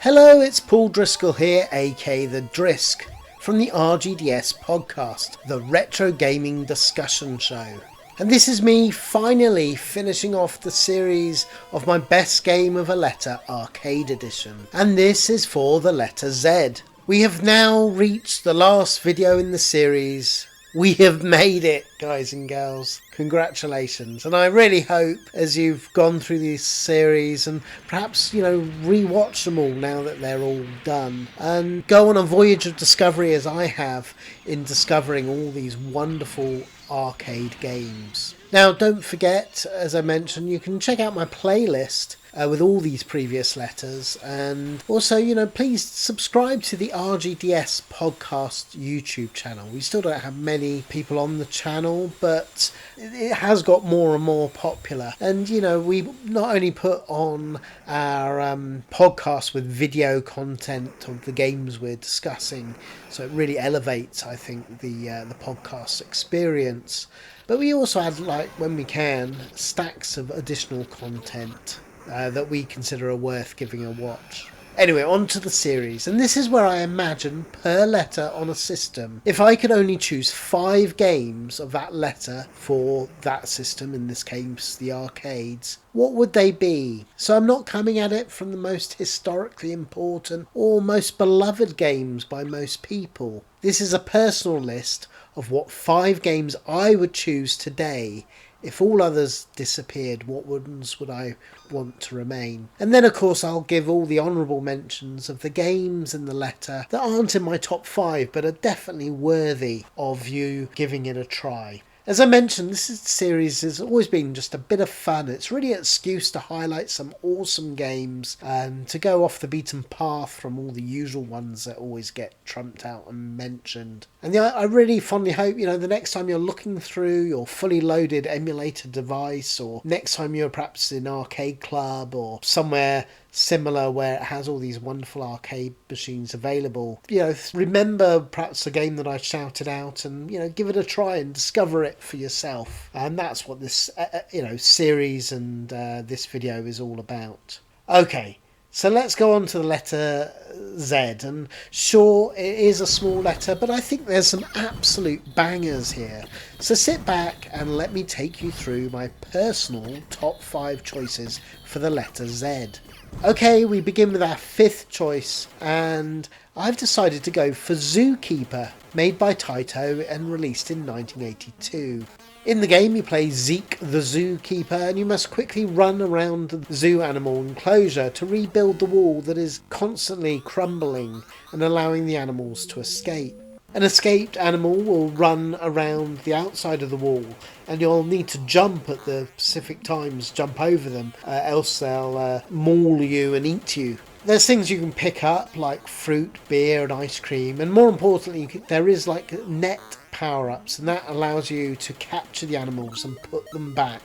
Hello, it's Paul Driscoll here, aka The Drisk, from the RGDS podcast, the Retro Gaming Discussion Show. And this is me finally finishing off the series of my best game of a letter arcade edition. And this is for the letter Z. We have now reached the last video in the series. We have made it, guys and girls. Congratulations. And I really hope as you've gone through this series and perhaps, rewatch them all now that they're all done and go on a voyage of discovery as I have in discovering all these wonderful arcade games. Now, don't forget, as I mentioned, you can check out my playlist with all these previous letters, and also, please subscribe to the RGDS podcast YouTube channel. We still don't have many people on the channel, but it has got more and more popular. And, we not only put on our podcast with video content of the games we're discussing, so it really elevates, I think, the podcast experience. But we also add, when we can, stacks of additional content that we consider are worth giving a watch. Anyway, on to the series, and this is where I imagine, per letter on a system, if I could only choose 5 games of that letter for that system, in this case the arcades, what would they be? So I'm not coming at it from the most historically important or most beloved games by most people. This is a personal list of what 5 games I would choose today. If all others disappeared, what ones would I want to remain? And then, of course, I'll give all the honourable mentions of the games in the letter that aren't in my top 5, but are definitely worthy of you giving it a try. As I mentioned, this series has always been just a bit of fun. It's really an excuse to highlight some awesome games and to go off the beaten path from all the usual ones that always get trumped out and mentioned. And I really fondly hope, the next time you're looking through your fully loaded emulator device, or next time you're perhaps in Arcade Club or somewhere similar where it has all these wonderful arcade machines available, remember perhaps the game that I shouted out and, give it a try and discover it for yourself. And that's what this, series and this video is all about. Okay, so let's go on to the letter Z. And sure, it is a small letter, but I think there's some absolute bangers here. So sit back and let me take you through my personal top 5 choices for the letter Z. Okay, we begin with our 5th choice, and I've decided to go for Zookeeper, made by Taito and released in 1982. In the game, you play Zeke the zookeeper, and you must quickly run around the zoo animal enclosure to rebuild the wall that is constantly crumbling and allowing the animals to escape. An escaped animal will run around the outside of the wall, and you'll need to jump at the specific times, jump over them, else they'll maul you and eat you. There's things you can pick up like fruit, beer and ice cream, and more importantly there is net power-ups, and that allows you to capture the animals and put them back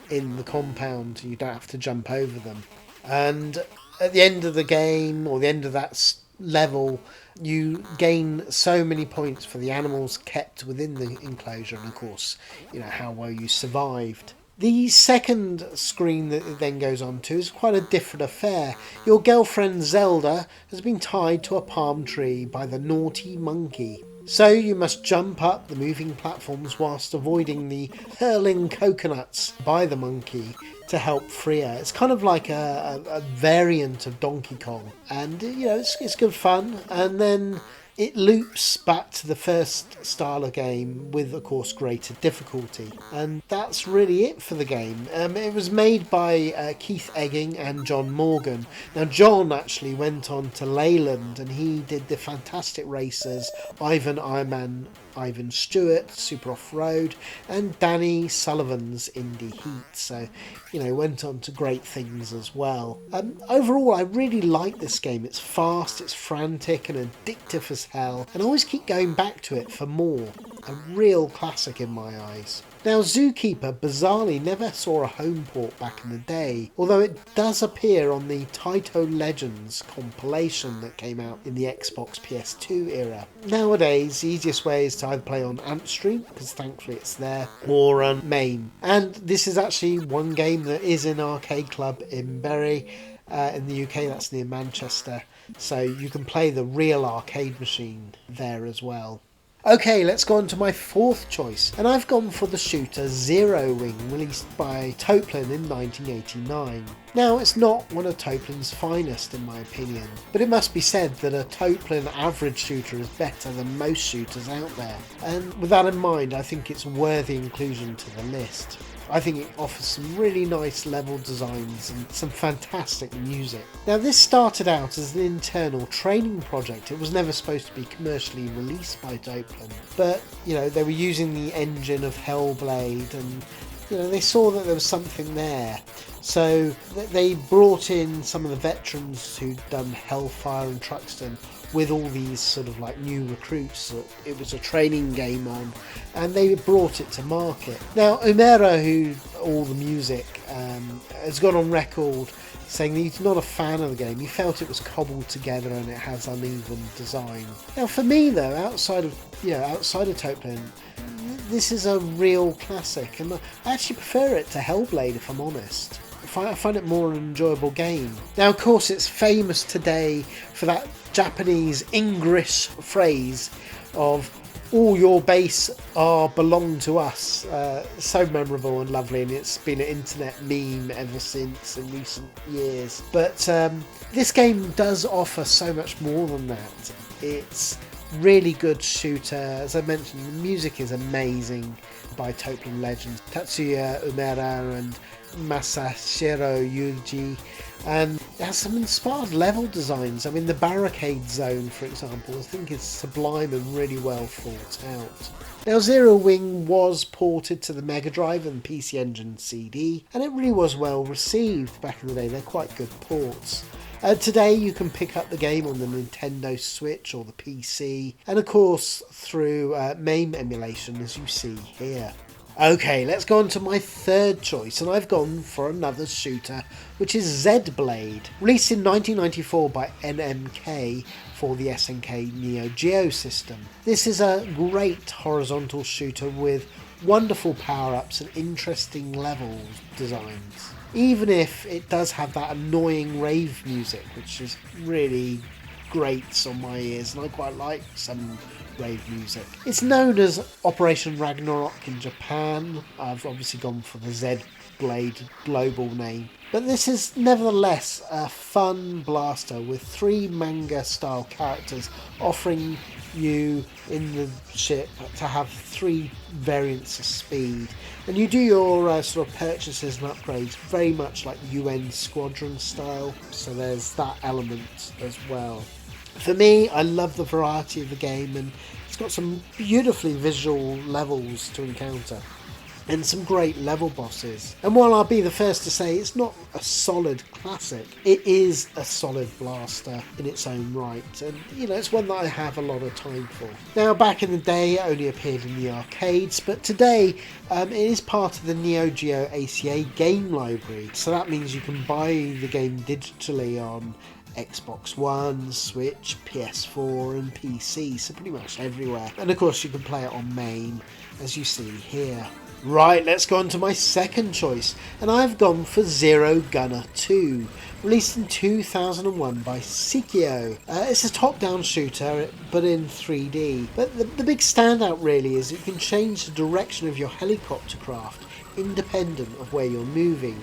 in the compound. You don't have to jump over them. And at the end of the game, or the end of that level, you gain so many points for the animals kept within the enclosure, and of course, how well you survived. The second screen that it then goes on to is quite a different affair. Your girlfriend Zelda has been tied to a palm tree by the naughty monkey. So you must jump up the moving platforms whilst avoiding the hurling coconuts by the monkey to help free her. It's kind of like a variant of Donkey Kong, and it's good fun. And then it loops back to the first style of game with, of course, greater difficulty. And that's really it for the game. It was made by Keith Egging and John Morgan. Now, John actually went on to Leyland, and he did the fantastic racers Ivan Ironman, Ivan Stewart, Super Off-Road, and Danny Sullivan's Indy Heat. So, went on to great things as well. Overall, I really like this game. It's fast, it's frantic and addictive as hell, and I always keep going back to it for more. A real classic in my eyes. Now, Zookeeper bizarrely never saw a home port back in the day, although it does appear on the Taito Legends compilation that came out in the Xbox PS2 era. Nowadays, the easiest way is to either play on Amp Street, because thankfully it's there, or on MAME. And this is actually one game that is in Arcade Club in Bury, In the UK, that's near Manchester, so you can play the real arcade machine there as well. Okay, let's go on to my fourth choice, and I've gone for the shooter Zero Wing, released by Toplin in 1989. Now, it's not one of Toplin's finest in my opinion, but it must be said that a Toplin average shooter is better than most shooters out there, and with that in mind, I think it's worthy inclusion to the list. I think it offers some really nice level designs and some fantastic music. Now, this started out as an internal training project. It was never supposed to be commercially released by Toplin, but they were using the engine of Hellblade, and they saw that there was something there. So they brought in some of the veterans who'd done Hellfire and Truxton with all these sort of like new recruits that it was a training game on, and they brought it to market. Now, Umera, who all the music, has gone on record saying that he's not a fan of the game. He felt it was cobbled together and it has uneven design. Now, for me though, outside of Toplin, this is a real classic, and I actually prefer it to Hellblade, if I'm honest. I find it more an enjoyable game. Now, of course, it's famous today for that Japanese English phrase of "all your base belong to us." So memorable and lovely, and it's been an internet meme ever since in recent years. But this game does offer so much more than that. It's really good shooter. As I mentioned, the music is amazing by Toplin legends Tatsuya Umera and Masashiro Yuji, and it has some inspired level designs. I mean, the barricade zone, for example, I think is sublime and really well thought out. Now, Zero Wing was ported to the Mega Drive and PC Engine CD, and it really was well received back in the day. They're quite good ports. Today you can pick up the game on the Nintendo Switch or the PC, and of course through MAME emulation, as you see here. Okay, let's go on to my third choice, and I've gone for another shooter, which is Z-Blade, released in 1994 by NMK for the SNK Neo Geo system. This is a great horizontal shooter with wonderful power-ups and interesting level designs, even if it does have that annoying rave music, which is really grates on my ears, and I quite like some rave music. It's known as Operation Ragnarok in Japan. I've obviously gone for the Z-Blade global name, but this is nevertheless a fun blaster with 3 manga style characters, offering you in the ship to have 3 variants of speed, and you do your sort of purchases and upgrades very much like UN Squadron style, so there's that element as well. For me, I love the variety of the game, and it's got some beautifully visual levels to encounter and some great level bosses. And while I'll be the first to say it's not a solid classic, it is a solid blaster in its own right, and it's one that I have a lot of time for. Now, back in the day it only appeared in the arcades, but today it is part of the Neo Geo ACA game library, so that means you can buy the game digitally on Xbox One, Switch, PS4 and PC, so pretty much everywhere. And of course you can play it on MAME, as you see here. Right, let's go on to my second choice, and I've gone for Zero Gunner 2, released in 2001 by Sikio. It's a top-down shooter, but in 3D. But the big standout really is you can change the direction of your helicopter craft independent of where you're moving.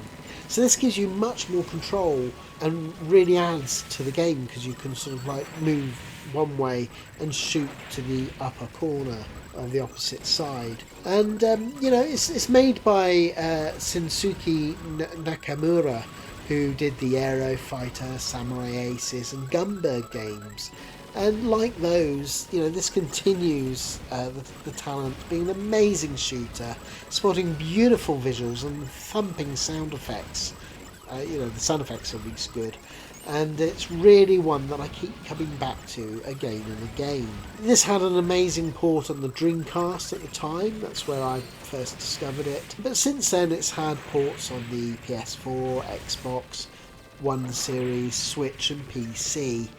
So this gives you much more control and really adds to the game, because you can sort of like move one way and shoot to the upper corner of the opposite side. And it's made by Shinsuke Nakamura, who did the Aero Fighter, Samurai Aces and Gunberg games. And like those, this continues the talent, being an amazing shooter, sporting beautiful visuals and thumping sound effects. The sound effects are really good, and it's really one that I keep coming back to again and again. This had an amazing port on the Dreamcast at the time, that's where I first discovered it, but since then it's had ports on the PS4, Xbox One series, Switch and PC.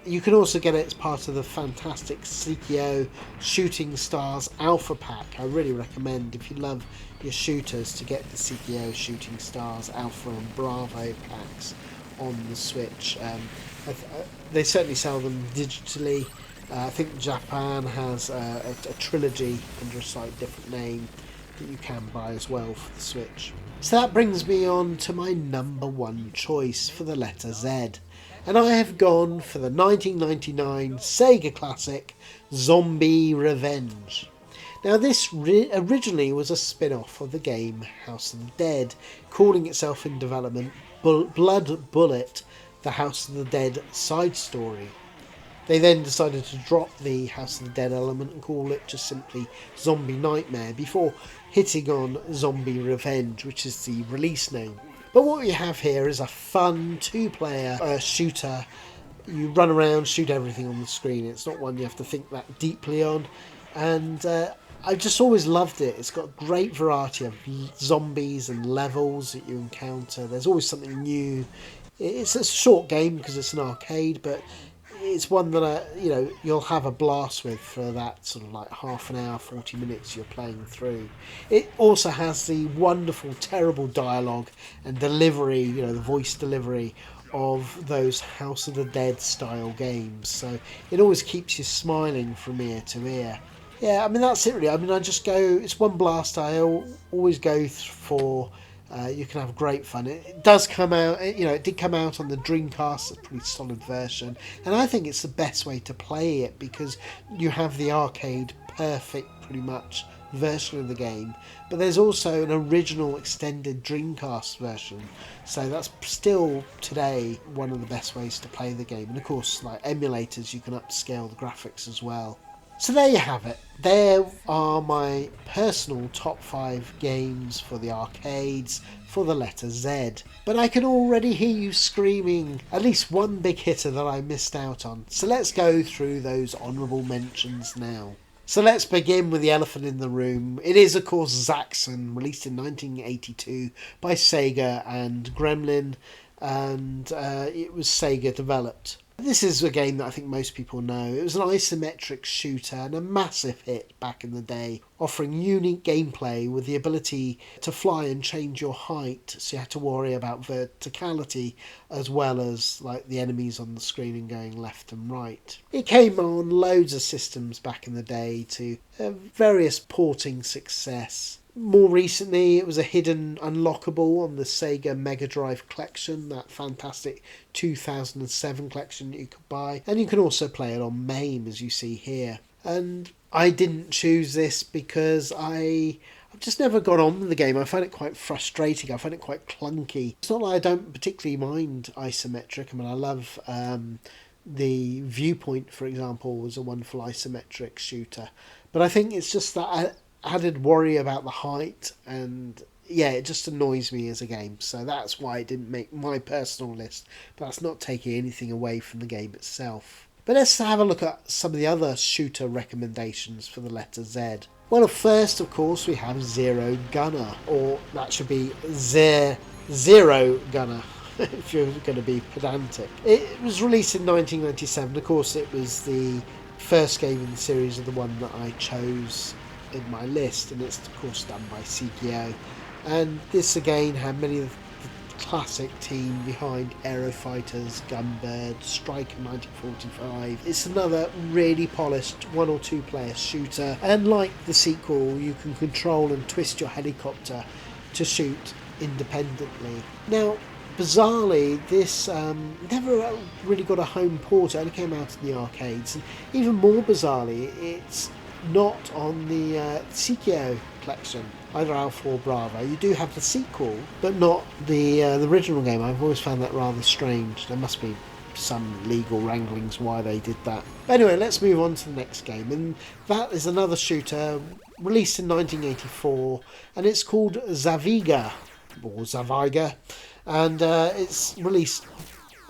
You can also get it as part of the fantastic Sikio Shooting Stars Alpha Pack. I really recommend, if you love your shooters, to get the Sikio Shooting Stars Alpha and Bravo packs on the Switch. They certainly sell them digitally. I think Japan has a trilogy under a slightly different name that you can buy as well for the Switch. So that brings me on to my number one choice for the letter Z. And I have gone for the 1999 Sega classic Zombie Revenge. Now this originally was a spin-off of the game House of the Dead, calling itself in development Blood Bullet, the House of the Dead side story. They then decided to drop the House of the Dead element and call it just simply Zombie Nightmare before hitting on Zombie Revenge, which is the release name. But what we have here is a fun two-player shooter. You run around, shoot everything on the screen. It's not one you have to think that deeply on. And I just always loved it. It's got a great variety of zombies and levels that you encounter. There's always something new. It's a short game because it's an arcade, but it's one that you'll have a blast with for that sort of like half an hour, 40 minutes you're playing through. It also has the wonderful, terrible dialogue and delivery, the voice delivery of those House of the Dead style games. So it always keeps you smiling from ear to ear. Yeah, I mean, that's it really. I mean, it's one blast I always go for. You can have great fun. It does come out, it did come out on the Dreamcast, a pretty solid version. And I think it's the best way to play it because you have the arcade perfect, pretty much, version of the game. But there's also an original extended Dreamcast version. So that's still, today, one of the best ways to play the game. And of course, like emulators, you can upscale the graphics as well. So there you have it. There are my personal top 5 games for the arcades for the letter Z. But I can already hear you screaming at least one big hitter that I missed out on. So let's go through those honourable mentions now. So let's begin with the elephant in the room. It is, of course, Zaxxon, released in 1982 by Sega and Gremlin, and it was Sega developed. This is a game that I think most people know. It was an isometric shooter and a massive hit back in the day, offering unique gameplay with the ability to fly and change your height, so you had to worry about verticality as well as like the enemies on the screen and going left and right. It came on loads of systems back in the day to various porting success. More recently, it was a hidden unlockable on the Sega Mega Drive collection, that fantastic 2007 collection that you could buy. And you can also play it on MAME, as you see here. And I didn't choose this because I've just never got on with the game. I find it quite frustrating. I find it quite clunky. It's not like I don't particularly mind isometric. I mean, I love the Viewpoint, for example, was a wonderful isometric shooter. But I think it's just that added worry about the height, and yeah, it just annoys me as a game. So that's why it didn't make my personal list. But that's not taking anything away from the game itself. But let's have a look at some of the other shooter recommendations for the letter Z. Well, first, of course, we have Zero Gunner, or that should be Zero Gunner, if you're going to be pedantic. It was released in 1997. Of course, it was the first game in the series of the one that I chose in my list, and it's of course done by CPO. And this again had many of the classic team behind Aerofighters, Gunbird, Striker 1945. It's another really polished 1 or 2 player shooter, and like the sequel, you can control and twist your helicopter to shoot independently. Now, bizarrely, this never really got a home port. It only came out in the arcades, and even more bizarrely, it's not on the CKO collection, either Alpha or Bravo. You do have the sequel, but not the original game. I've always found that rather strange. There must be some legal wranglings why they did that. But anyway, let's move on to the next game, and that is another shooter released in 1984, and it's called Zaviga, or Zaviga, and it's released,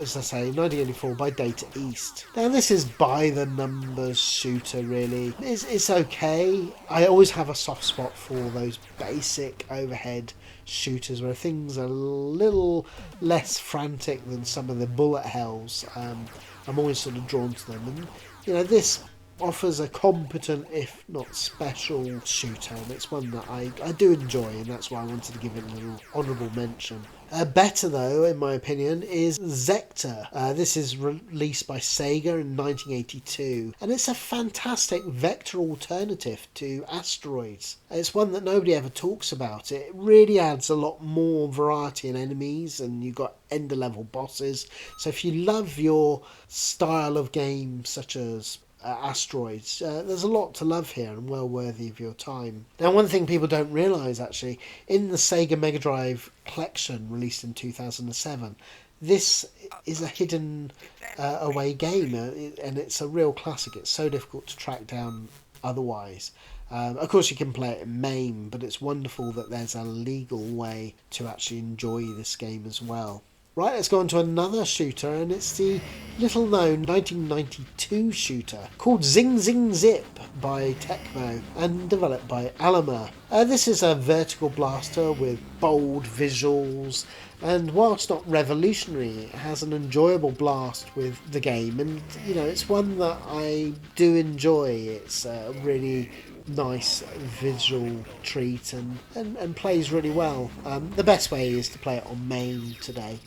as I say, 1984 by Data East. Now this is by the numbers shooter really. It's okay. I always have a soft spot for those basic overhead shooters where things are a little less frantic than some of the bullet hells. I'm always sort of drawn to them, and this offers a competent, if not special, shooter, and it's one that I do enjoy, and that's why I wanted to give it a little honourable mention. Better though, in my opinion, is Zector. This is released by Sega in 1982, and it's a fantastic vector alternative to Asteroids. It's one that nobody ever talks about. It really adds a lot more variety in enemies, and you've got ender level bosses. So if you love your style of game such as Asteroids, there's a lot to love here and well worthy of your time. Now, one thing people don't realise actually, in the Sega Mega Drive collection released in 2007, this is a hidden away game, and it's a real classic. It's so difficult to track down otherwise. Of course you can play it in MAME, but it's wonderful that there's a legal way to actually enjoy this game as well. Right, let's go on to another shooter, and it's the little known 1992 shooter called Zing Zing Zip by Tecmo and developed by Alama. This is a vertical blaster with bold visuals, and whilst not revolutionary, it has an enjoyable blast with the game, and it's one that I do enjoy. It's a really nice visual treat and plays really well. The best way is to play it on MAME today.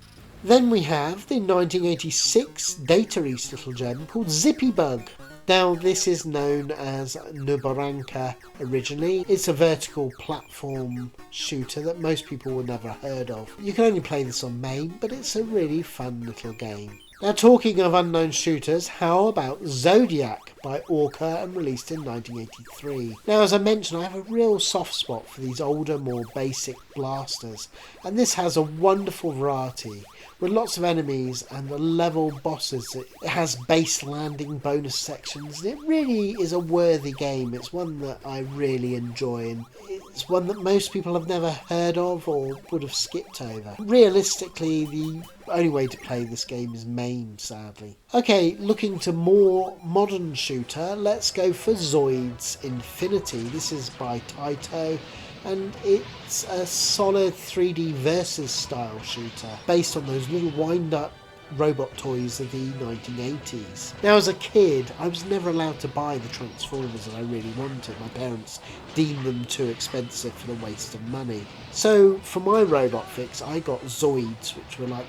Then we have the 1986 Data East little gem called Zippy Bug. Now this is known as Nubaranka originally. It's a vertical platform shooter that most will have never heard of. You can only play this on MAME, but it's a really fun little game. Now, talking of unknown shooters, how about Zodiac by Orca and released in 1983? Now, as I mentioned, I have a real soft spot for these older, more basic blasters, and this has a wonderful variety with lots of enemies and the level bosses. It has base landing bonus sections. It really is a worthy game. It's one that I really enjoy, and it's one that most people have never heard of or would have skipped over. Realistically, the only way to play this game is MAME, sadly. Okay, looking to more modern shooter, let's go for Zoids Infinity. This is by Taito, and it's a solid 3D versus style shooter based on those little wind-up robot toys of the 1980s. Now, as a kid, I was never allowed to buy the Transformers that I really wanted. My parents deemed them too expensive for the waste of money. So for my robot fix, I got Zoids, which were like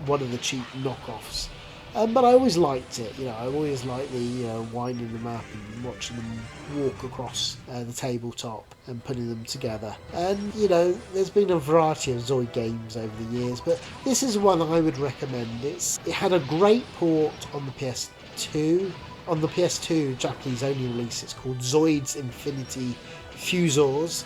one of the cheap knockoffs. But I always liked it. I always liked the winding them up and watching them walk across the tabletop and putting them together. And there's been a variety of Zoid games over the years, but this is one I would recommend. It had a great port on the PS2. On the PS2 Japanese only release, it's called Zoids Infinity Fusors.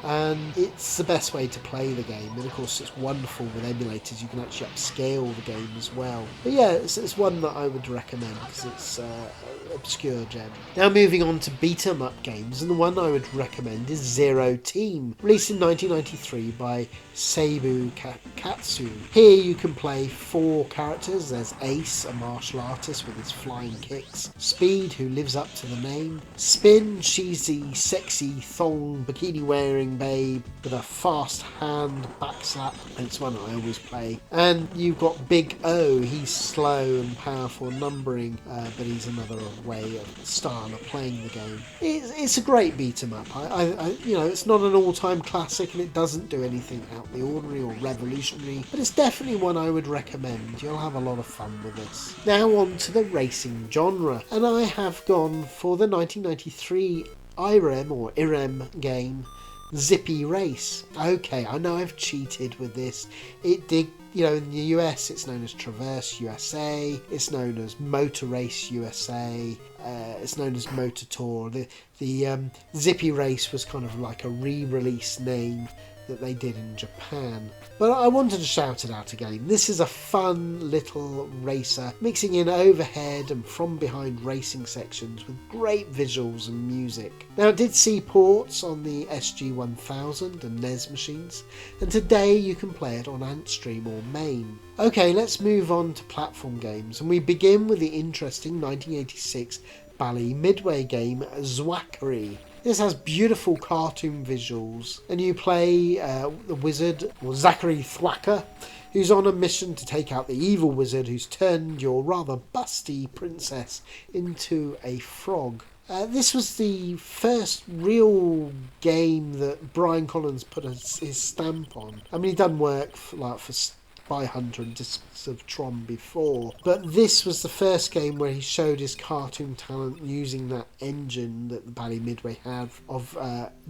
And it's the best way to play the game, and of course it's wonderful with emulators. You can actually upscale the game as well. But yeah, it's one that I would recommend because it's obscure gem. Now moving on to beat 'em up games, and the one I would recommend is Zero Team, released in 1993 by Seibu Katsu. Here you can play 4 characters. There's Ace, a martial artist with his flying kicks, Speed, who lives up to the name, Spin, she's the sexy thong bikini wearing babe with a fast hand backslap, and it's one I always play, and you've got Big O. He's slow and powerful numbering, but he's another way of style of playing the game. It's a great beat 'em up. It's not an all-time classic, and it doesn't do anything out the ordinary or revolutionary, but it's definitely one I would recommend. You'll have a lot of fun with this. Now on to the racing genre, and I have gone for the 1993 IREM game Zippy Race. Okay, I know I've cheated with this. It did, in the US it's known as Traverse USA, it's known as Motor Race USA, it's known as Motor Tour. The Zippy Race was kind of like a re-release name that they did in Japan. But I wanted to shout it out again. This is a fun little racer, mixing in overhead and from behind racing sections with great visuals and music. Now, it did see ports on the SG-1000 and NES machines, and today you can play it on Antstream or MAME. Okay, let's move on to platform games, and we begin with the interesting 1986 Bally Midway game Zwakari. This has beautiful cartoon visuals, and you play the wizard, or Zachary Thwacker, who's on a mission to take out the evil wizard who's turned your rather busty princess into a frog. This was the first real game that Brian Collins put his stamp on. I mean, he'd done work for Spy Hunter and Discs of Tron before, but this was the first game where he showed his cartoon talent using that engine that the Bally Midway had of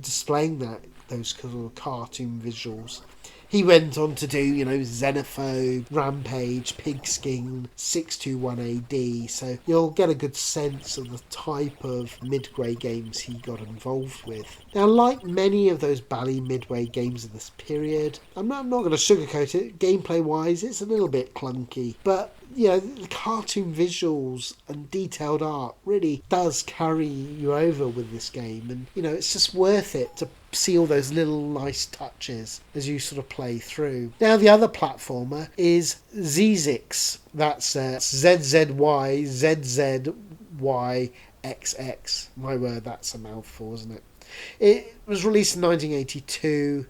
displaying those sort of cartoon visuals. He went on to do, Xenophobe, Rampage, Pigskin, 621 AD, so you'll get a good sense of the type of Midway games he got involved with. Now, like many of those Bally Midway games of this period, I'm not going to sugarcoat it, gameplay-wise it's a little bit clunky, but the cartoon visuals and detailed art really does carry you over with this game, and it's just worth it to see all those little nice touches as you sort of play through. Now, the other platformer is Zzyx. That's ZZY, ZZYXX. My word, that's a mouthful, isn't it? It was released in 1982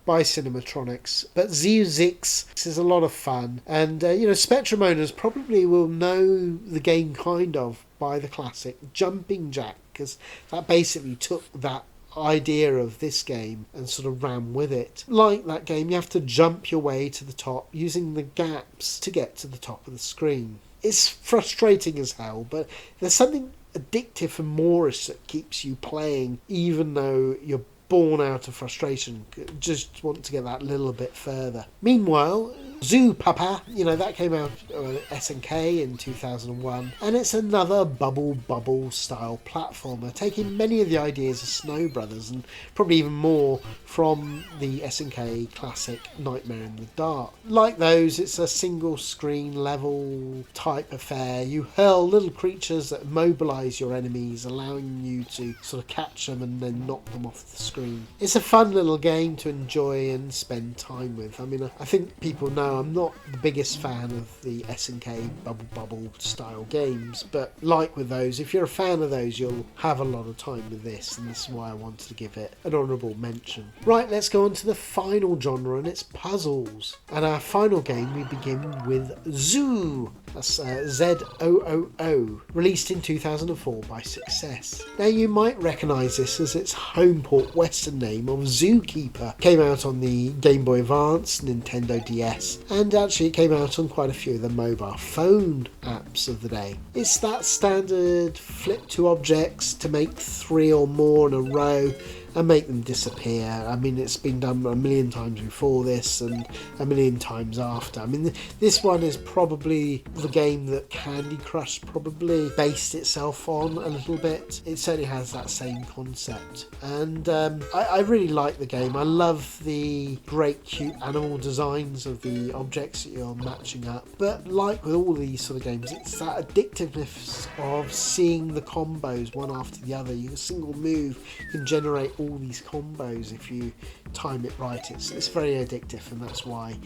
by Cinematronics, but Zzyx is a lot of fun, and Spectrum owners probably will know the game kind of by the classic Jumping Jack, because that basically took that idea of this game and sort of ran with it. Like that game, you have to jump your way to the top using the gaps to get to the top of the screen. It's frustrating as hell, but there's something addictive and Moorish that keeps you playing even though you're born out of frustration, just want to get that little bit further. Meanwhile, Zoo Papa, that came out on SNK in 2001, and it's another bubble style platformer, taking many of the ideas of Snow Brothers and probably even more from the SNK classic Nightmare in the Dark. Like those, it's a single screen level type affair. You hurl little creatures that immobilize your enemies, allowing you to sort of catch them and then knock them off the screen. It's a fun little game to enjoy and spend time with. I mean, I think people know I'm not the biggest fan of the SNK bubble style games, but like with those, if you're a fan of those, you'll have a lot of time with this, and this is why I wanted to give it an honourable mention. Right, let's go on to the final genre, and it's puzzles. And our final game, we begin with Zoo. That's ZOOO, released in 2004 by Success. Now, you might recognise this as its homeport Western name of Zookeeper. Came out on the Game Boy Advance, Nintendo DS, and actually it came out on quite a few of the mobile phone apps of the day. It's that standard flip two objects to make three or more in a row and make them disappear. I mean, it's been done a million times before this and a million times after. I mean, this one is probably the game that Candy Crush probably based itself on a little bit. It certainly has that same concept, and I really like the game. I love the great cute animal designs of the objects that you're matching up, but like with all these sort of games, it's that addictiveness of seeing the combos one after the other. A single move can generate all these combos if you time it right. It's very addictive, and that's why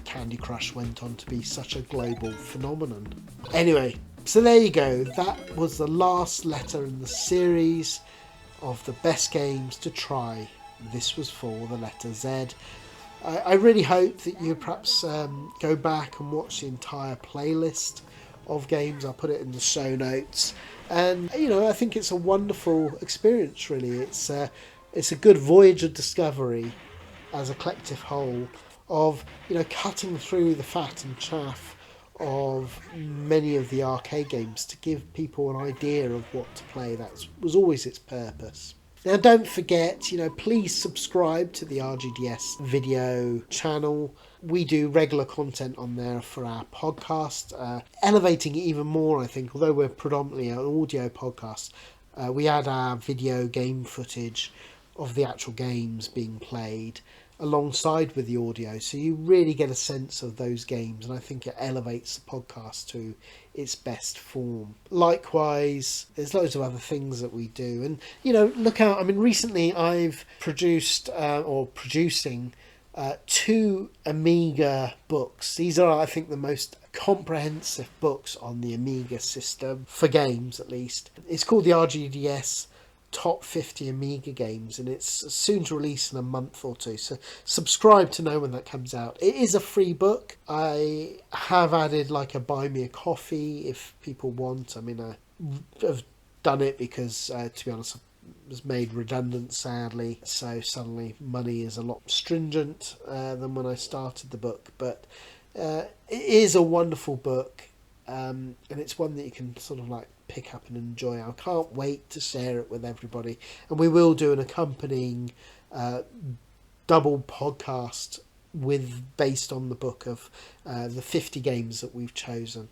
Candy Crush went on to be such a global phenomenon. Anyway, so there you go. That was the last letter in the series of the best games to try. This was for the letter Z. I really hope that you perhaps go back and watch the entire playlist of games. I'll put it in the show notes, and I think it's a wonderful experience. Really, it's a good voyage of discovery as a collective whole of cutting through the fat and chaff of many of the arcade games to give people an idea of what to play. That was always its purpose. Now, don't forget, please subscribe to the RGDS video channel. We do regular content on there for our podcast, elevating it even more, I think. Although we're predominantly an audio podcast, we add our video game footage of the actual games being played alongside with the audio, so you really get a sense of those games, and I think it elevates the podcast to its best form. Likewise, there's loads of other things that we do, and look out. I mean, recently I've producing 2 Amiga books. These are, I think, the most comprehensive books on the Amiga system for games, at least. It's called the RGDS top 50 Amiga games, and it's soon to release in a month or two, so subscribe to know when that comes out. It is a free book. I have added like a buy me a coffee if people want. I mean, I have done it because to be honest, it was made redundant sadly, so suddenly money is a lot stringent than when I started the book. But it is a wonderful book, and it's one that you can sort of like pick up and enjoy. I can't wait to share it with everybody, and we will do an accompanying double podcast based on the book of the 50 games that we've chosen.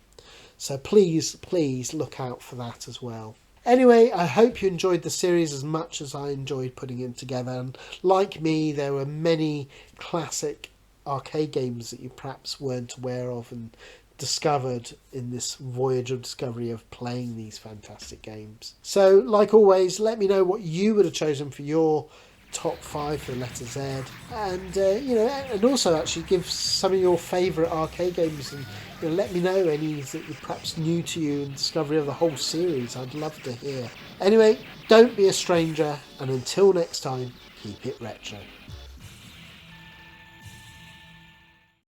So please look out for that as well. Anyway, I hope you enjoyed the series as much as I enjoyed putting it together. And like me, there were many classic arcade games that you perhaps weren't aware of and discovered in this voyage of discovery of playing these fantastic games. So, like always, let me know what you would have chosen for your top 5 for the letter Z, and and also actually give some of your favourite arcade games, and let me know any that are perhaps new to you and discovery of the whole series. I'd love to hear. Anyway, don't be a stranger, and until next time, keep it retro.